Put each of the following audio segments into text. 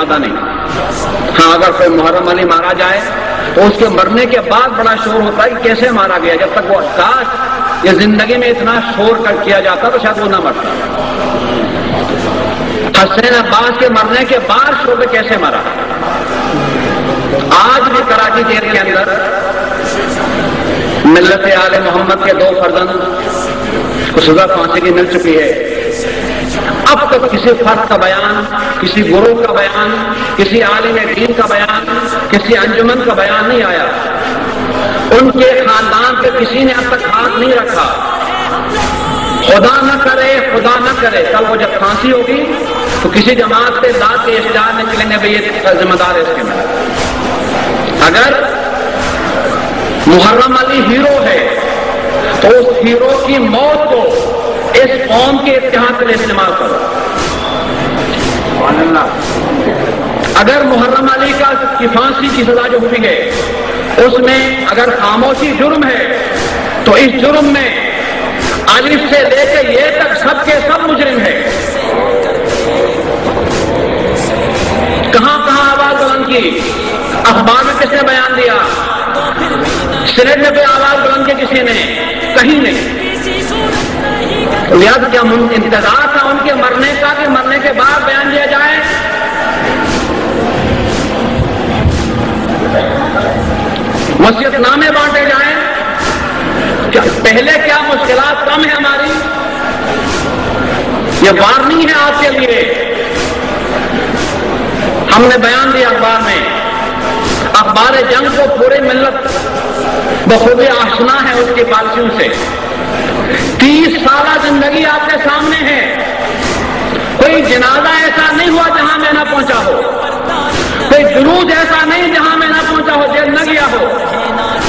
آمادہ نہیں. ہاں اگر کوئی محرم علی مارا جائے تو اس کے مرنے کے بعد بڑا شور ہوتا ہے کہ کیسے مارا گیا. جب تک وہ کاش یہ زندگی میں اتنا شور کر کیا جاتا تو شاید وہ نہ مرتا. حسین عباس کے مرنے کے بعد شور پہ کیسے مرا. آج بھی کراچی جیل کے اندر ملت آل محمد کے 2 فرزند کو سزا پھانسی کی مل چکی ہے. اب تک کسی فرد کا بیان، کسی گروہ کا بیان، کسی عالم دین کا بیان، کسی انجمن کا بیان نہیں آیا. ان کے خاندان پہ کسی نے اب تک ہاتھ نہیں رکھا. خدا نہ کرے کل وہ جب پھانسی ہوگی تو کسی جماعت سے داد کے اشتہار نکلیں گے بھائی یہ ذمہ دار ہے اس کے اندر. اگر محرم علی ہیرو ہے تو اس ہیرو کی موت کو اس قوم کے اتحاد کے لیے استعمال کرو. اگر محرم علی کی پھانسی کی سزا جو ہوئی ہے اس میں اگر خاموشی جرم ہے تو اس جرم میں الف سے لے کے یہ تک سب کے سب مجرم ہے. کہاں آواز بلند کی؟ اخبار میں کس نے بیان دیا؟ سینٹ میں کوئی آواز بلند کی کسی نے؟ کہیں نہیں. لہٰذا کیا انتظار تھا ان کے مرنے کا کہ مرنے کے بعد بیان دیا جائے؟ وصیت نامے بانٹے جائیں؟ پہلے کیا مشکلات کم ہے ہماری؟ یہ وارننگ ہے آپ کے لیے. ہم نے بیان دیا اخبار میں. اخبار جنگ کو پوری ملت بخوبی آشنا ہے اس کی پالیسیوں سے. 30 سالہ زندگی آپ کے سامنے ہے. کوئی جنازہ ایسا نہیں ہوا جہاں میں نہ پہنچا ہو. کوئی جلوس ایسا نہیں جہاں میں نہ پہنچا ہو، جیل نہ گیا ہو.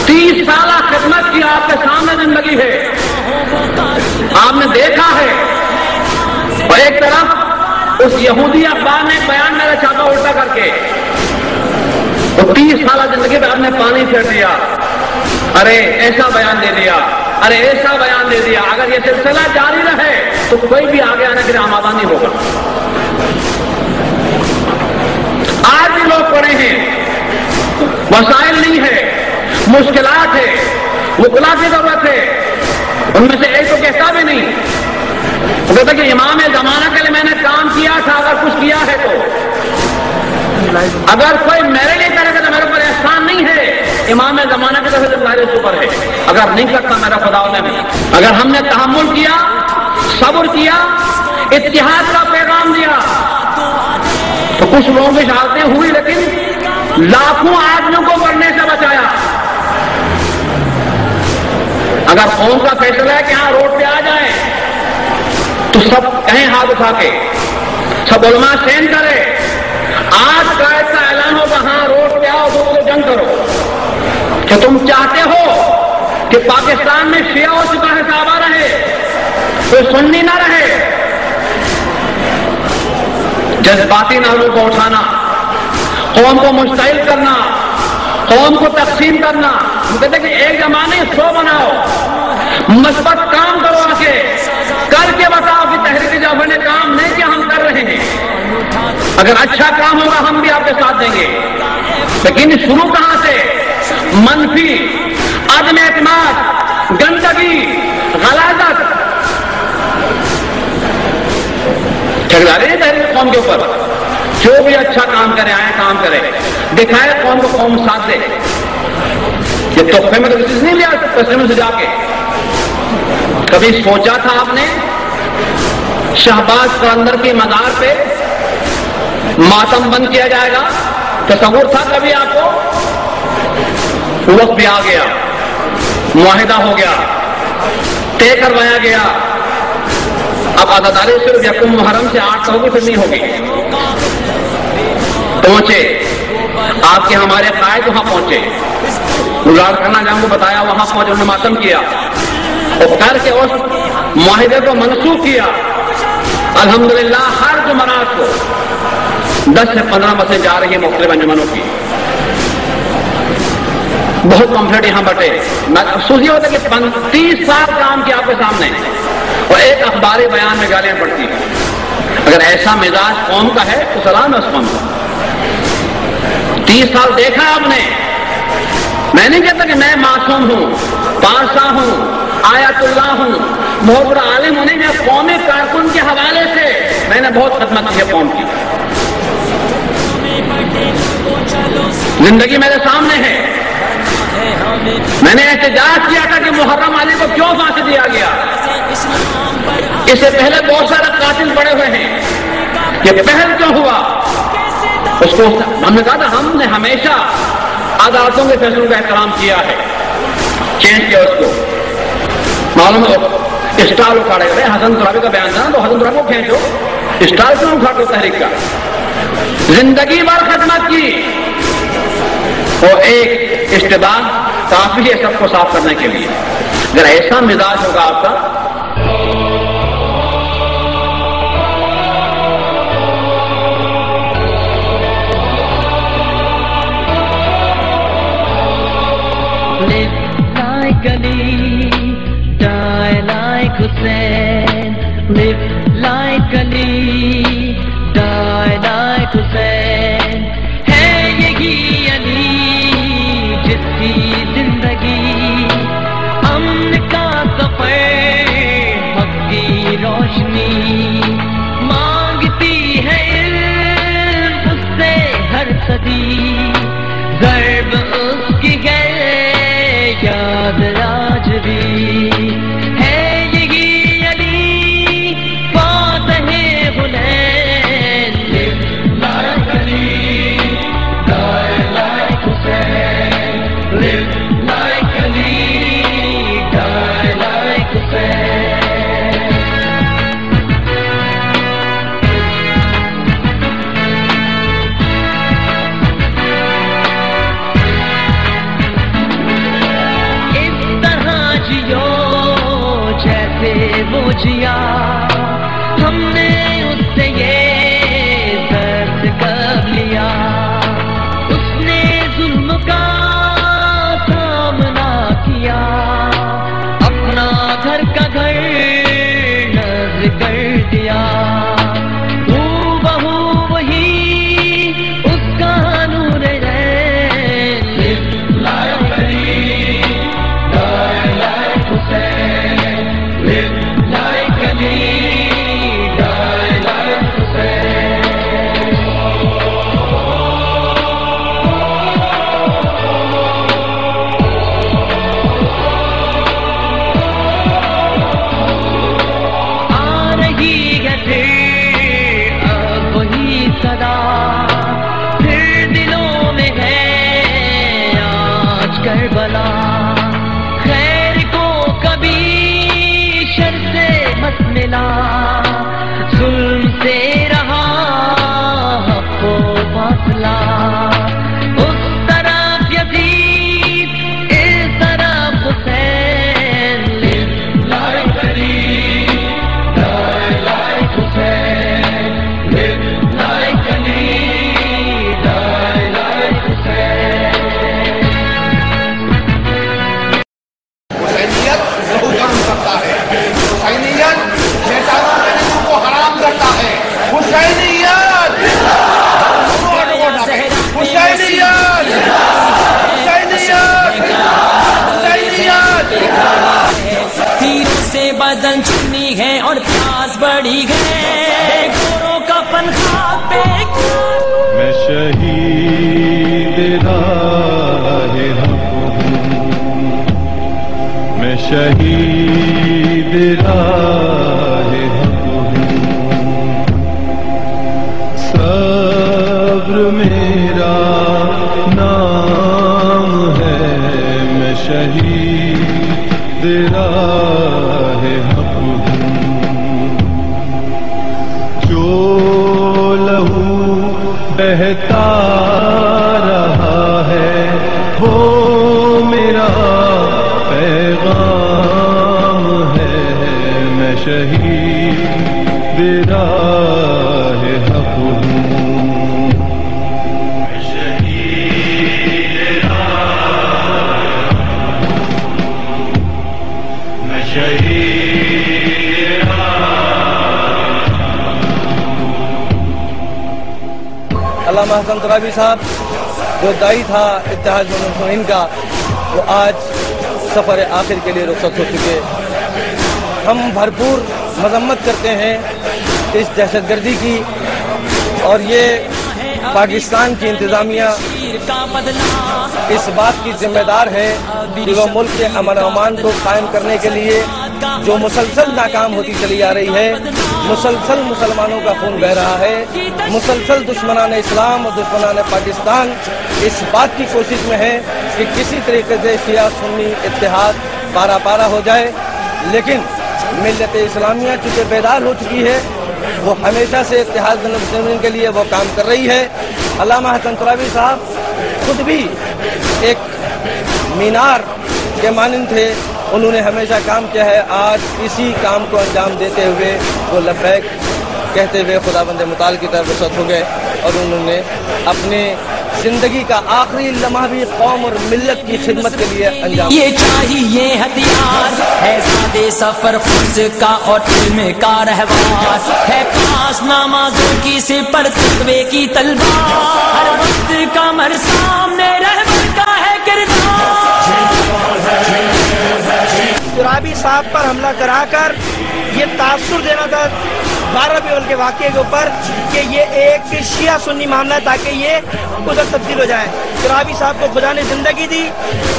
30 سالہ خدمت کی آپ کے سامنے زندگی ہے. آپ نے دیکھا ہے. اور ایک طرف اس یہودی اخبار نے بیان میرا چھاپا الٹا کر کے وہ 30 سالہ زندگی پہ آپ نے پانی پھیر دیا. ارے ایسا بیان دے دیا، ارے ایسا بیان دے دیا. اگر یہ سلسلہ جاری رہے تو کوئی بھی آگے آنے کے لیے آمادہ نہیں ہوگا. آج بھی لوگ پڑے ہیں، وسائل نہیں ہے، مشکلات ہے، وکلا کی ضرورت ہے. ان میں سے ایک تو کہتا بھی نہیں، وہ کہتا کہ امام زمانہ کے لیے میں نے کام کیا تھا. اگر کچھ کیا ہے تو اگر کوئی میرے لیے کرے گا تو میرے اوپر احسان نہیں ہے. امام زمانہ کی طرف سے میرے اوپر ہے. اگر نہیں کرتا میرا خدا نے. اگر ہم نے تحمل کیا، صبر کیا، اتحاد کا پیغام دیا تو کچھ لوگوں کی شہادتیں ہوئی لیکن لاکھوں آدمیوں کو مرنے سے بچایا. اگر قوم کا فیصلہ ہے کہ ہاں روڈ پہ آ جائیں تو سب کہیں ہاتھ اٹھا کے سب علماء سین کرے. آج قائد کا اعلان ہوگا ہاں روڈ پہ آؤ، دو کو جنگ کرو. کہ تم چاہتے ہو کہ پاکستان میں شیعہ اور سپاہ صحابہ رہے، کوئی سنی نہ رہے. جذباتی ناموں کو اٹھانا، قوم کو مشتعل کرنا، قوم کو تقسیم کرنا. کہتے کہ ایک زمانے 100 بناؤ، مثبت کام کرو. آ کے کر کے بتاؤ کہ تحریک جعفر نے کام نہیں کیا، ہم کر رہے ہیں. اگر اچھا کام ہوگا ہم بھی آپ کے ساتھ دیں گے. لیکن شروع کہاں سے؟ منفی، عدم اعتماد، گندگی، غلاظت. ٹھیکیداری ہے تحریک قوم کے اوپر. جو بھی اچھا کام کرے آئے کام کرے، دکھائے قوم کو، قوم ساتھ دے. یہ تحفے میں تو کسی سے نہیں لیا تسلیم سے جا کے. کبھی سوچا تھا آپ نے شہباز قلندر کی مزار پہ ماتم بند کیا جائے گا؟ تصور تھا کبھی آپ کو؟ وقت بھی آ گیا، معاہدہ ہو گیا، طے کروایا گیا. اب عزاداری صرف یکم محرم سے 8 ہوگی، پھر نہیں ہوگی. پہنچے آپ کے ہمارے قائد وہاں پہنچے، گزار کرنا جہاں کو بتایا وہاں پہنچے، انہوں نے ماتم کیا اور کر کے اس معاہدے کو منسوخ کیا. الحمدللہ ہر جمعرات کو 10 سے 15 بسیں جا رہی ہیں مختلف انجمنوں کی. بہت کمفرٹ یہاں بٹے. افسوس یہ ہوتا ہے کہ 30 سال کام کیا آپ کے سامنے اور ایک اخباری بیان میں گالیاں پڑتی ہیں. اگر ایسا مزاج قوم کا ہے تو سلام ہے اس قوم کا. 30 سال دیکھا آپ نے. میں نہیں کہتا کہ میں معصوم ہوں، پارسا ہوں، آیت اللہ ہوں، بہت بڑا عالم ہونے میں قومی کارکن کے حوالے سے میں نے بہت خدمت کی ہے قوم کی. زندگی میرے سامنے ہے. میں نے احتجاج کیا تھا کہ محرم علی کو کیوں پھانسی دیا گیا. اس سے پہلے بہت سارے قاتل پڑے ہوئے ہیں، یہ پہل کیوں ہوا؟ اس کو ہم نے کہا تھا ہم نے ہمیشہ عدالتوں کے فیصلوں کا احترام کیا ہے. چینج کیا اس کو. معلوم ہے اسٹال اکھاڑے گئے. حسن ترابی کا بیان تھا نا، تو حسن ترابی کو کھینچو، اسٹال کیوں اکھاڑو تحریک کا؟ زندگی بھر خدمت کی. اور ایک اشتباہ کافی ہے سب کو صاف کرنے کے لیے. اگر ایسا مزاج ہوگا آپ کا، Hussein, live like Ali, die like Hussein. ہے یہی علی جس کی زندگی امن کا سفر، حق کی روشنی مانگتی ہے علم اس سے ہر صدی. ضرب اس کی ہے یاد آج بھی. جیا ہم نے اس سے یہ درد کر لیا. اس نے ظلم کا سامنا کیا، اپنا گھر کا گھر نذر کر دیا. وہ بہو وہی اس کا نور ہے. خیر کو کبھی شر سے مت ملا، ظلم سے رہا حق و فاصلہ. اس طرف یزید اس طرف حسین. live like Ali, die like Hussein. live like Ali, die like Hussein. بدن چنی ہے اور پیاس بڑی ہے، گوروں کا پنکھا پہ. میں شہید راہ حق ہوں، میں شہید راہ حق ہوں. صبر میرا نام ہے، میں شہید راہ حق ہوں. جو لہو بہتا رہا ہے وہ میرا پیغام ہے، میں شہید راہ حق ہوں. علامہ حسن ترابی صاحب جو داعی تھا اتحاد المسلمین کا، وہ آج سفر آخر کے لیے رخصت ہو چکے۔ ہم بھرپور مذمت کرتے ہیں اس دہشت گردی کی، اور یہ پاکستان کی انتظامیہ اس بات کی ذمہ دار ہے کہ وہ ملک کے امن و امان کو قائم کرنے کے لیے جو مسلسل ناکام ہوتی چلی آ رہی ہے، مسلسل مسلمانوں کا خون بہہ رہا ہے، مسلسل دشمنان اسلام اور دشمنان پاکستان اس بات کی کوشش میں ہے کہ کسی طریقے سے شیعہ سنی اتحاد پارا پارا ہو جائے۔ لیکن ملت اسلامیہ چونکہ بیدار ہو چکی ہے، وہ ہمیشہ سے اتحاد المسلمین کے لیے وہ کام کر رہی ہے۔ علامہ حسن ترابی صاحب خود بھی ایک مینار کے مانند تھے، انہوں نے ہمیشہ کام کیا ہے۔ آج اسی کام کو انجام دیتے ہوئے وہ لبیک کہتے ہوئے خداوند متعال کی طرف رخصت ہو گئے، اور انہوں نے اپنے زندگی کا آخری لمحہ بھی قوم اور ملت کی خدمت کے لیے انجام۔ یہ چاہیے ہتھیار ہے سادے سفر خود کا اور علم کا رہوار ہے، پاس نمازوں کی سپر تقوی کی تلوار، ہر وقت کمر سامنے رہبر کا ہے کردار۔ ترابی صاحب پر حملہ کرا کر یہ تاثر دینا تھا 12 ربیع الاول کے واقعے کے اوپر کہ یہ ایک شیعہ سنی معاملہ ہے تاکہ یہ ادھر تبدیل ہو جائے۔ ترابی صاحب کو خدا نے زندگی دی،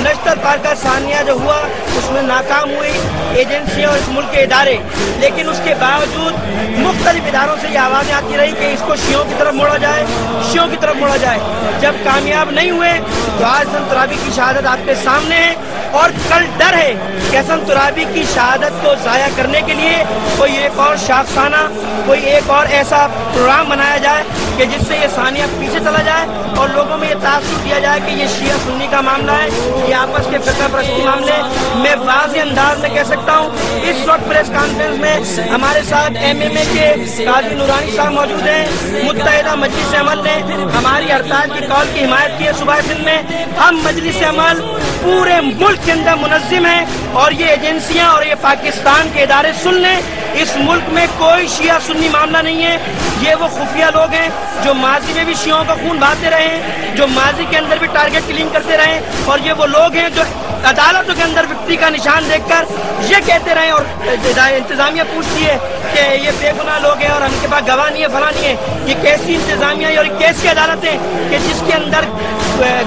نشتر پارکہ ثانیہ جو ہوا اس میں ناکام ہوئی ایجنسیاں اور اس ملک کے ادارے، لیکن اس کے باوجود مختلف اداروں سے یہ آوازیں آتی رہی کہ اس کو شیعوں کی طرف موڑا جائے، شیعوں کی طرف موڑا جائے۔ جب کامیاب نہیں ہوئے تو آج حسن ترابی کی شہادت آپ کے سامنے ہے، اور کل ڈر ہے کہ حسن ترابی کی شہادت کو ضائع کرنے کے لیے کوئی ایک اور شاخسانہ، کوئی ایک اور ایسا پروگرام بنایا جائے کہ جس سے یہ ثانیہ پیچھے چلا جائے اور لوگوں میں یہ تاثر دیا جائے کہ یہ شیعہ سنی کا معاملہ ہے، یہ آپس کے فرقہ پرستی معاملے۔ میں واضح انداز میں کہہ سکتا ہوں اس وقت پریس کانفرنس میں ہمارے ساتھ MMA کے قاضی نورانی صاحب موجود ہیں، متحدہ مجلس عمل نے ہماری ہڑتال کی کال کی حمایت کی ہے صوبہ سندھ میں۔ ہم مجلس عمل پورے ملک کے اندر منظم ہیں، اور یہ ایجنسیاں اور یہ پاکستان کے ادارے سن لیں، اس ملک میں کوئی شیعہ سنی معاملہ نہیں ہے۔ یہ وہ خفیہ لوگ ہیں جو ماضی میں بھی شیعوں کا خون بہاتے رہے ہیں، جو ماضی کے اندر بھی ٹارگٹ کلنگ کرتے رہے، اور یہ وہ لوگ ہیں جو عدالتوں کے اندر وکٹری کا نشان دیکھ کر یہ کہتے رہے، اور انتظامیہ پوچھتی ہے کہ یہ بے گناہ لوگ ہیں اور ہم کے پاس گواہ نہیں ہے، فلاں نہیں ہے۔ یہ کیسی انتظامیہ اور کیسی عدالتیں کہ جس کے اندر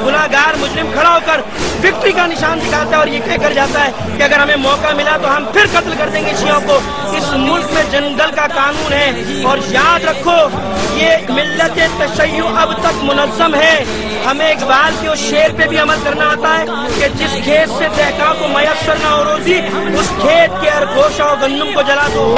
گناہ گار مجرم کھڑا ہو کر وکٹری کا نشان دکھاتا ہے اور یہ کہہ کر جاتا ہے کہ اگر ہمیں موقع ملا تو ہم پھر قتل کر دیں گے شیعوں کو۔ اس ملک میں جنگل کا قانون ہے، اور یاد رکھو یہ ملت تشیع اب تک منظم ہے۔ ہمیں اقبال کے اس شعر پہ بھی عمل کرنا آتا ہے کہ جس کھیت سے دہقاں کو میسر نہ ہو روزی، اس کھیت کے ہر گوشہ و گندم کو جلا دو۔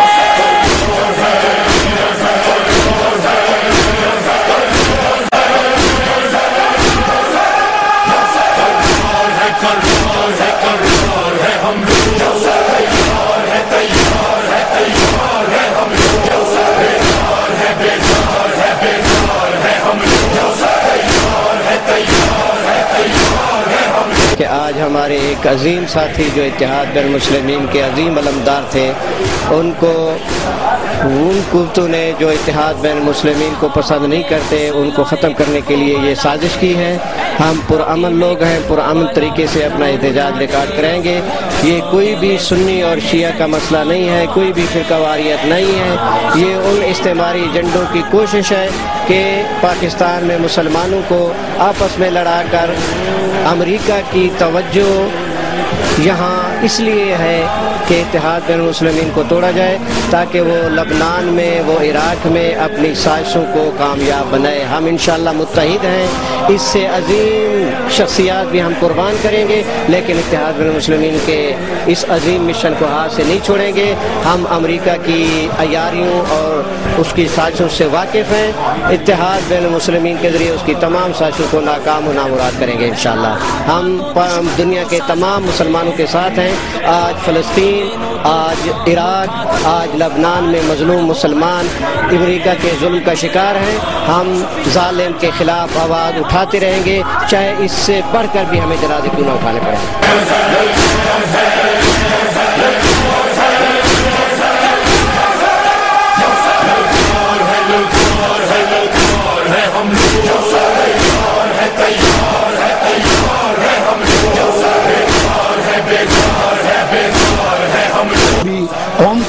کہ آج ہمارے ایک عظیم ساتھی جو اتحاد المسلمین کے عظیم علمدار تھے، ان قوتوں نے جو اتحاد بین المسلمین کو پسند نہیں کرتے، ان کو ختم کرنے کے لیے یہ سازش کی ہے۔ ہم پرامن لوگ ہیں، پرامن طریقے سے اپنا احتجاج ریکارڈ کریں گے۔ یہ کوئی بھی سنی اور شیعہ کا مسئلہ نہیں ہے، کوئی بھی فرقہ واریت نہیں ہے، یہ ان استعماری ایجنڈوں کی کوشش ہے کہ پاکستان میں مسلمانوں کو آپس میں لڑا کر امریکہ کی توجہ یہاں اس لیے ہے کہ اتحاد بین المسلمین کو توڑا جائے تاکہ وہ لبنان میں، وہ عراق میں اپنی سازشوں کو کامیاب بنائے۔ ہم انشاءاللہ متحد ہیں، اس سے عظیم شخصیات بھی ہم قربان کریں گے، لیکن اتحاد بین المسلمین کے اس عظیم مشن کو ہاتھ سے نہیں چھوڑیں گے۔ ہم امریکہ کی عیاریوں اور اس کی سازشوں سے واقف ہیں، اتحاد بین المسلمین کے ذریعے اس کی تمام سازشوں کو ناکام و نامراد کریں گے انشاءاللہ۔ ہم دنیا کے تمام مسلمانوں کے ساتھ ہیں۔ آج فلسطین، آج عراق، آج لبنان میں مظلوم مسلمان امریکہ کے ظلم کا شکار ہیں۔ ہم ظالم کے خلاف آواز اٹھاتے رہیں گے، چاہے اس سے بڑھ کر بھی ہمیں جنازے کیوں نہ اٹھانے پڑیں۔ ہم